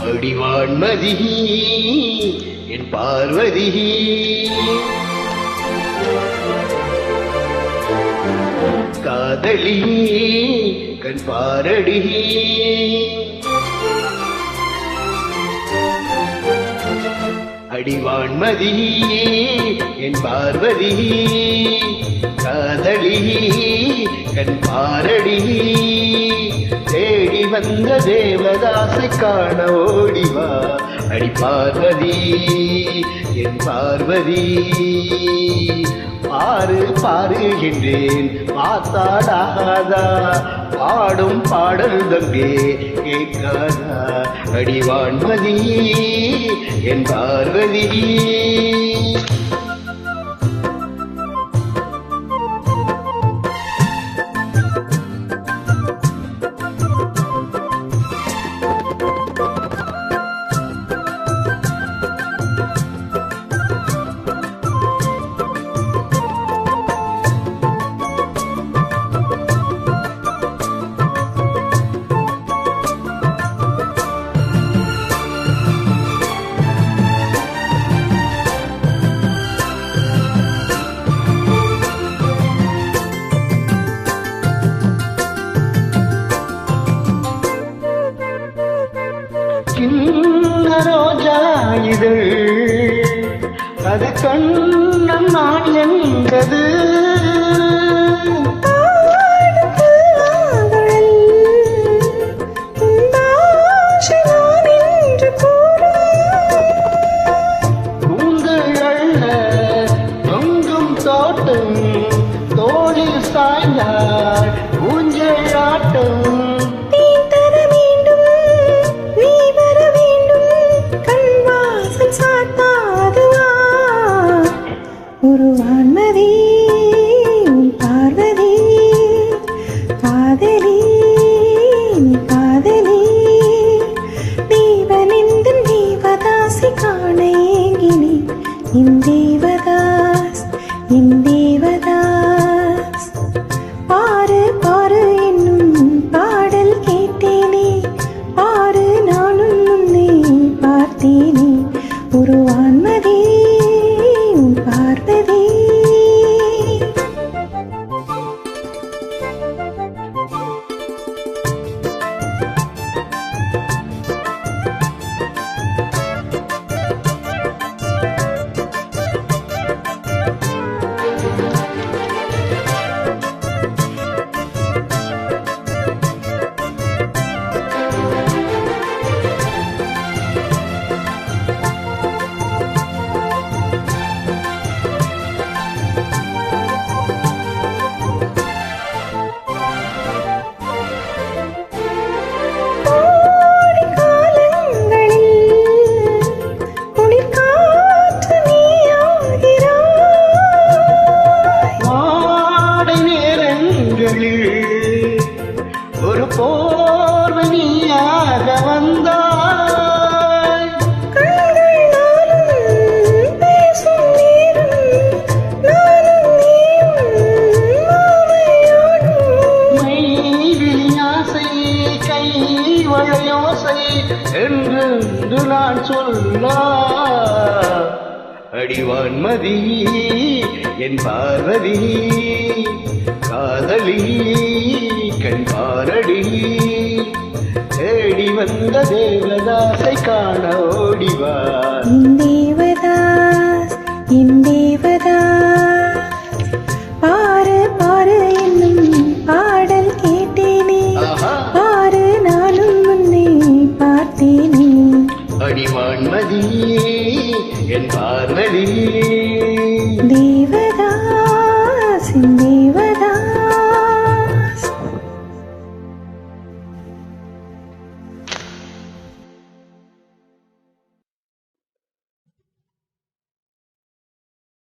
அடிவான்மதி என் பார்வதி காதலி கண் பாரடி அடிவான்மதி என் பார்வதி காதலி கண் பாரடி தேடி வந்த தேவதாசை காண ஓடிவா அடி பார்வதி என் பார்வதி பாரு பாரு என்றேன் பார்த்தாடாதா பாடும் பாடல் தங்கே கேட்காதா அடிவான்மதி என் பார்வதி சின்ன ரோஜா இதழ் அது கண்ணம் நான் என்பது உங்கள் அள்ள தொங்கும் தோட்டம் தோளில் சாய்ந்தாள் ஊஞ்சல் ஆட்டம் ஒரு வான்மதி உன் பார்வதி காதலி நீ காதலி தேவனிந்தன் தேவதாசி காண ஏங்கினி என் தேவதாஸ் என் தேவதாஸ் பாரு பாரு என்னும் பாடல் கேட்டேனே பாரு நானும் உன்னை பார்த்தேனே ஒரு வான்மதி பார்வதி ஒரு போர்வனியாக வந்தாய் மைவிழியாசை கை வளையோசை என்று நான் சொல்ல அடிவான்மதி என் பார்வதி காதலி கண் பாரடி தேடி வந்த தேவதாசை காண ஓடிவா தேவதாஸ்